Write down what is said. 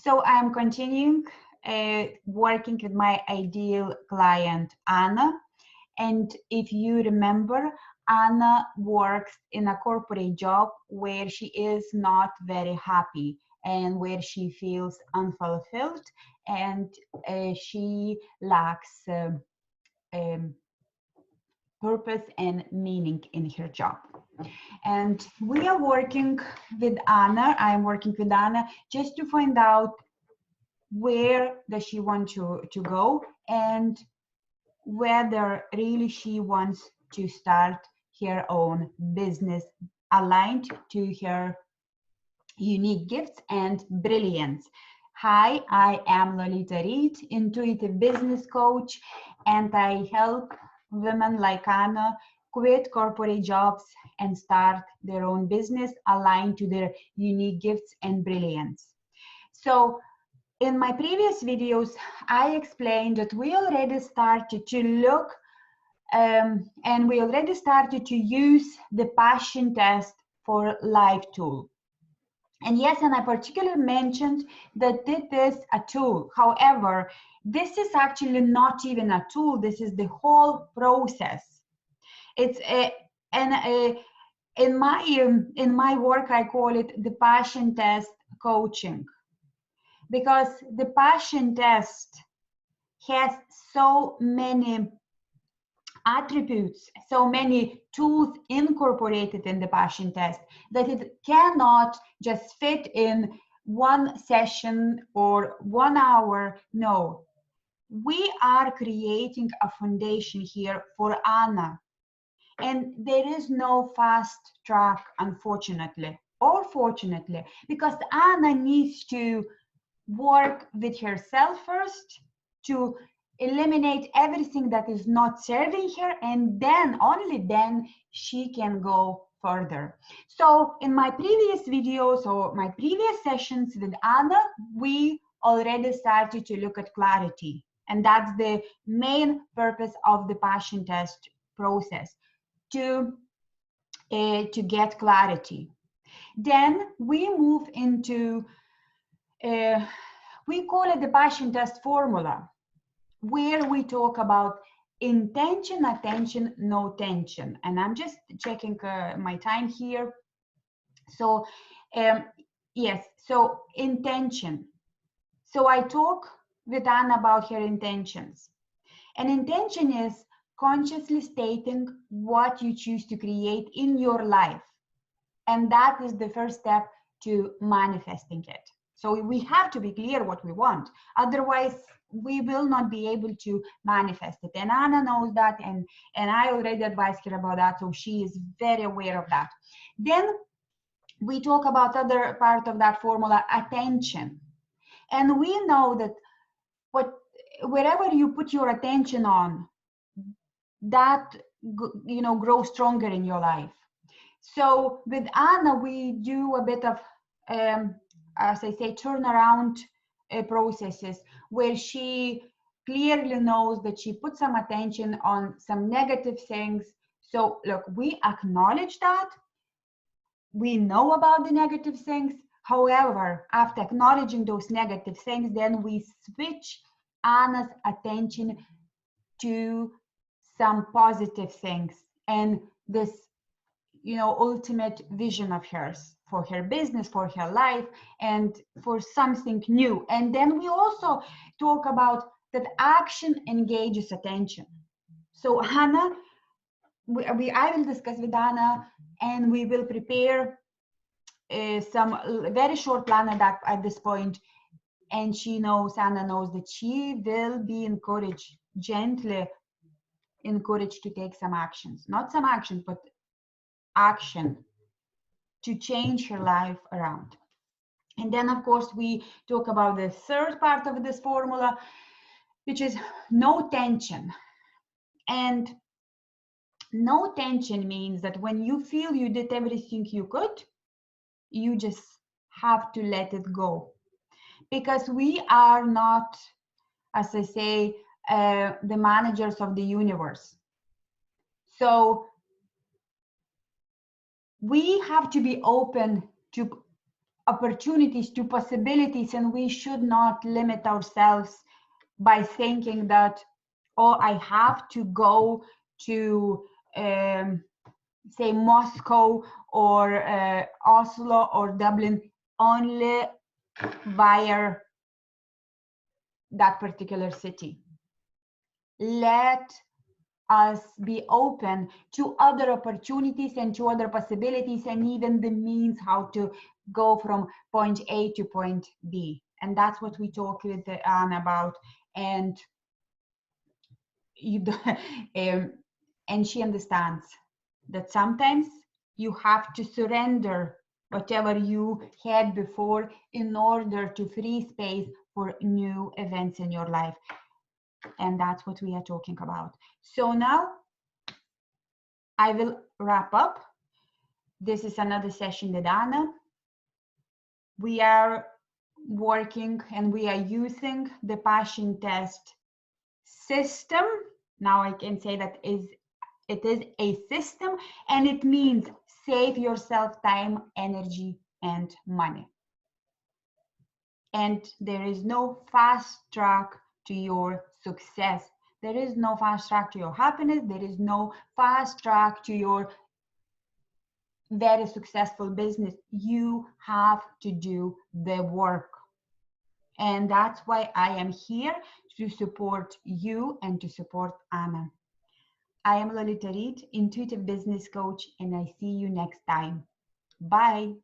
So I'm continuing working with my ideal client, Anna. And if you remember, Anna works in a corporate job where she is not very happy and where she feels unfulfilled and she lacks um, purpose and meaning in her job. And we are working with Anna. I'm working with Anna just to find out where does she want to go and whether really she wants to start her own business aligned to her unique gifts and brilliance. Hi, I am Lolita Reid, intuitive business coach, and I help women like Anna quit corporate jobs and start their own business aligned to their unique gifts and brilliance. So in my previous videos, I explained that we already started to look and we already started to use the passion test for life tool. And yes, and I particularly mentioned that it is a tool. However, this is actually not even a tool. This is the whole process. It's in my work, I call it the passion test coaching, because the passion test has so many attributes, so many tools incorporated in the passion test that it cannot just fit in one session or 1 hour. No, we are creating a foundation here for Anna. And there is no fast track, unfortunately, or fortunately, because Anna needs to work with herself first to eliminate everything that is not serving her, and then only then she can go further. So in my previous videos or my previous sessions with Anna, we already started to look at clarity, and that's the main purpose of the passion test process, to get clarity. Then we move into we call it the passion test formula, where we talk about intention, attention, no tension. And I'm just checking my time here. So yes, so intention. So I talk with Anna about her intentions. And intention is consciously stating what you choose to create in your life. And that is the first step to manifesting it. So we have to be clear what we want. Otherwise, we will not be able to manifest it. And Anna knows that, and I already advised her about that, so she is very aware of that. Then we talk about other part of that formula, attention. And we know that wherever you put your attention on, that grows stronger in your life. So with Anna, we do a bit of, as I say, turnaround processes where she clearly knows that she put some attention on some negative things. So look, we acknowledge that. We know about the negative things. However, after acknowledging those negative things, then we switch Anna's attention to some positive things and this ultimate vision of hers for her business, for her life, and for something new. And then we also talk about that action engages attention. So Anna, I will discuss with Anna, and we will prepare some very short plan at this point. And Anna knows that she will be encouraged, gently encouraged to take some actions, not some actions, but action to change her life around. And then, of course, we talk about the third part of this formula, which is no tension. And no tension means that when you feel you did everything you could, you just have to let it go. Because we are not, as I say, the managers of the universe. So we have to be open to opportunities, to possibilities, and we should not limit ourselves by thinking that, oh, I have to go to say Moscow or Oslo or Dublin only via that particular city. Let us be open to other opportunities and to other possibilities, and even the means how to go from point A to point B. And that's what we talk with Anne about. And you and she understands that sometimes you have to surrender whatever you had before in order to free space for new events in your life. And that's what we are talking about. So now I will wrap up. This is another session with Anna. We are working and we are using the passion test system. Now I can say that it is a system, and it means save yourself time, energy, and money. And there is no fast track to your success. There is no fast track to your happiness. There is no fast track to your very successful business. You have to do the work. And that's why I am here, to support you and to support Anna. I am Lolita Reid, intuitive business coach, and I see you next time. Bye.